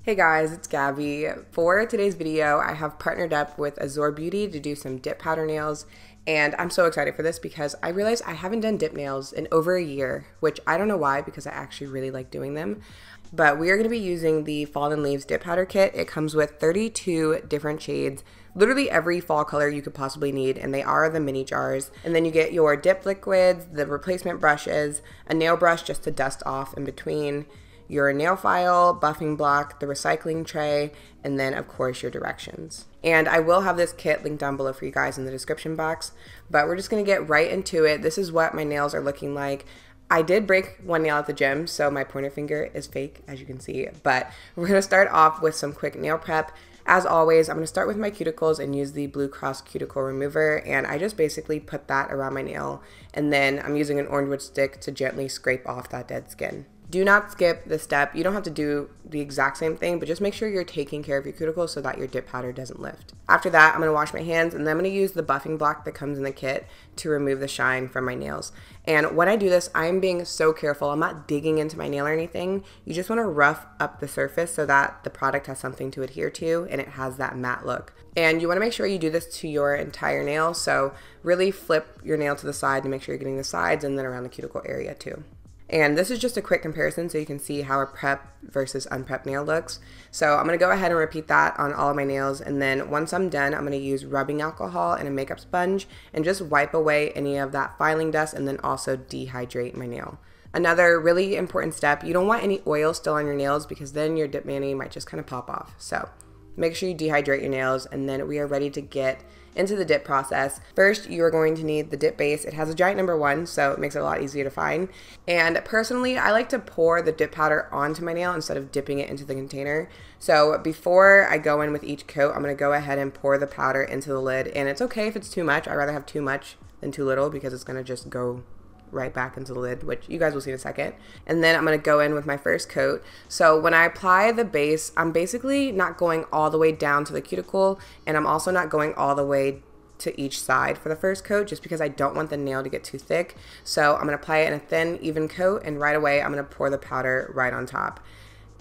Hey guys, it's Gabby. For today's video, I have partnered up with AzureBeauty to do some dip powder nails, and I'm so excited for this because I realized I haven't done dip nails in over a year, which I don't know why because I actually really like doing them. But we are going to be using the Fallen Leaves dip powder kit. It comes with 32 different shades, literally every fall color you could possibly need, and they are the mini jars. And then you get your dip liquids, the replacement brushes, a nail brush just to dust off in between, your nail file, buffing block, the recycling tray, and then of course your directions. And I will have this kit linked down below for you guys in the description box, but we're just gonna get right into it. This is what my nails are looking like. I did break one nail at the gym, so my pointer finger is fake, as you can see, but we're gonna start off with some quick nail prep. As always, I'm gonna start with my cuticles and use the Blue Cross cuticle remover, and I just basically put that around my nail, and then I'm using an orange wood stick to gently scrape off that dead skin. Do not skip the step. You don't have to do the exact same thing, but just make sure you're taking care of your cuticles so that your dip powder doesn't lift. After that, I'm going to wash my hands, and then I'm going to use the buffing block that comes in the kit to remove the shine from my nails. And when I do this, I'm being so careful. I'm not digging into my nail or anything. You just want to rough up the surface so that the product has something to adhere to and it has that matte look. And you want to make sure you do this to your entire nail, so really flip your nail to the side to make sure you're getting the sides and then around the cuticle area too. And this is just a quick comparison so you can see how a prep versus unprepped nail looks. So I'm going to go ahead and repeat that on all of my nails, and then once I'm done, I'm going to use rubbing alcohol and a makeup sponge and just wipe away any of that filing dust and then also dehydrate my nail. Another really important step, you don't want any oil still on your nails because then your dip mani might just kind of pop off. So make sure you dehydrate your nails, and then we are ready to get into the dip process. First, you are going to need the dip base. It has a giant number 1, so it makes it a lot easier to find. And personally, I like to pour the dip powder onto my nail instead of dipping it into the container. So before I go in with each coat, I'm gonna go ahead and pour the powder into the lid. And it's okay if it's too much. I'd rather have too much than too little because it's gonna just go right back into the lid, which you guys will see in a second. And then I'm going to go in with my first coat. So when I apply the base, I'm basically not going all the way down to the cuticle, and I'm also not going all the way to each side for the first coat just because I don't want the nail to get too thick. So I'm going to apply it in a thin, even coat, and right away I'm going to pour the powder right on top.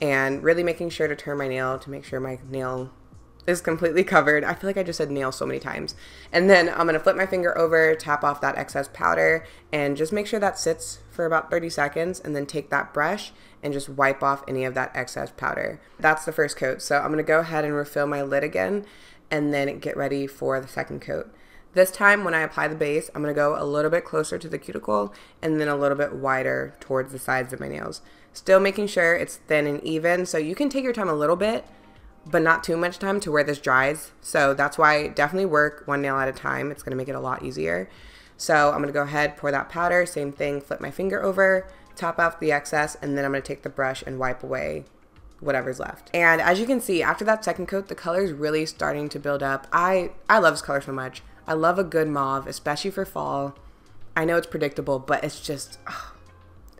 And really making sure to turn my nail to make sure my nail is completely covered. I feel like I just said nail so many times. And then I'm gonna flip my finger over, tap off that excess powder, and just make sure that sits for about 30 seconds, and then take that brush and just wipe off any of that excess powder. That's the first coat. So I'm gonna go ahead and refill my lid again, and then get ready for the second coat. This time when I apply the base, I'm gonna go a little bit closer to the cuticle and then a little bit wider towards the sides of my nails. Still making sure it's thin and even, so you can take your time a little bit, but not too much time to where this dries. So that's why definitely work one nail at a time. It's gonna make it a lot easier. So I'm gonna go ahead, pour that powder, same thing, flip my finger over, top off the excess, and then I'm gonna take the brush and wipe away whatever's left. And as you can see, after that second coat, the color is really starting to build up. I love this color so much. I love a good mauve, especially for fall. I know it's predictable, but it's just, oh,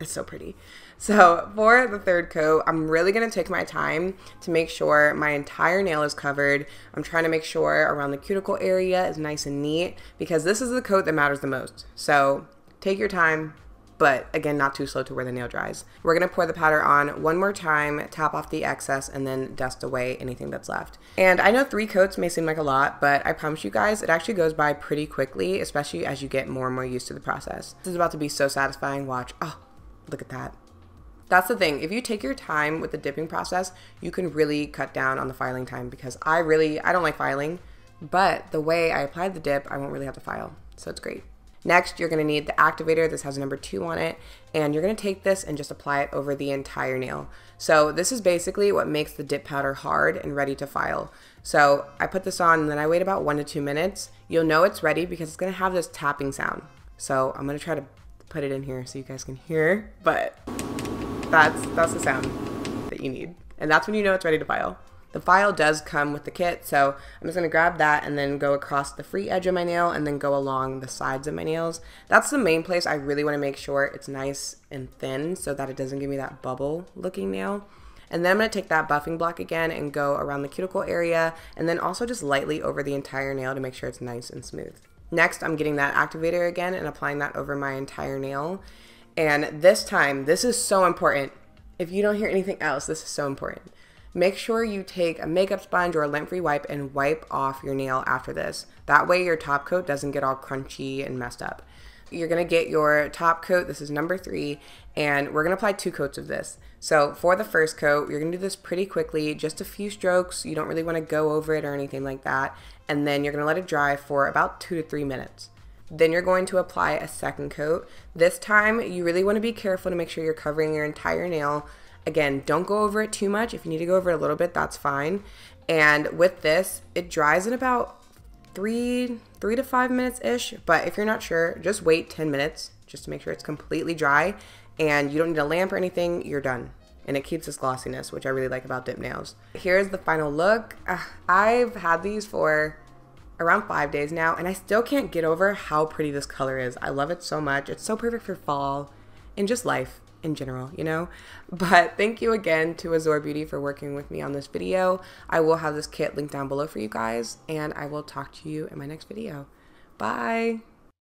it's so pretty. So for the third coat, I'm really going to take my time to make sure my entire nail is covered. I'm trying to make sure around the cuticle area is nice and neat because this is the coat that matters the most. So take your time, but again, not too slow to where the nail dries. We're going to pour the powder on one more time, tap off the excess, and then dust away anything that's left. And I know 3 coats may seem like a lot, but I promise you guys, it actually goes by pretty quickly, especially as you get more and more used to the process. This is about to be so satisfying. Watch. Oh, look at that. That's the thing. If you take your time with the dipping process, you can really cut down on the filing time because I don't like filing, but the way I applied the dip, I won't really have to file. So it's great. Next, you're going to need the activator. This has a number 2 on it, and you're going to take this and just apply it over the entire nail. So this is basically what makes the dip powder hard and ready to file. So I put this on and then I wait about 1 to 2 minutes. You'll know it's ready because it's going to have this tapping sound. So I'm going to try to put it in here so you guys can hear, but that's the sound that you need. And that's when you know it's ready to file. The file does come with the kit, so I'm just going to grab that and then go across the free edge of my nail and then go along the sides of my nails. That's the main place I really want to make sure it's nice and thin so that it doesn't give me that bubble looking nail. And then I'm going to take that buffing block again and go around the cuticle area and then also just lightly over the entire nail to make sure it's nice and smooth. Next, I'm getting that activator again and applying that over my entire nail. And this time, this is so important. If you don't hear anything else, this is so important. make sure you take a makeup sponge or a lint-free wipe and wipe off your nail after this. That way your top coat doesn't get all crunchy and messed up. You're going to get your top coat, this is number 3, and we're going to apply 2 coats of this. So for the first coat, you're going to do this pretty quickly, just a few strokes. You don't really want to go over it or anything like that. And then you're going to let it dry for about 2 to 3 minutes. Then you're going to apply a second coat. This time, you really want to be careful to make sure you're covering your entire nail. Again, don't go over it too much. If you need to go over it a little bit, that's fine. And with this, it dries in about 3 to 5 minutes-ish. But if you're not sure, just wait 10 minutes just to make sure it's completely dry. And you don't need a lamp or anything, you're done. And it keeps this glossiness, which I really like about dip nails. Here's the final look. I've had these for around 5 days now, and I still can't get over how pretty this color is. I love it so much. It's so perfect for fall and just life in general, you know? But thank you again to AzureBeauty for working with me on this video. I will have this kit linked down below for you guys, and I will talk to you in my next video. Bye!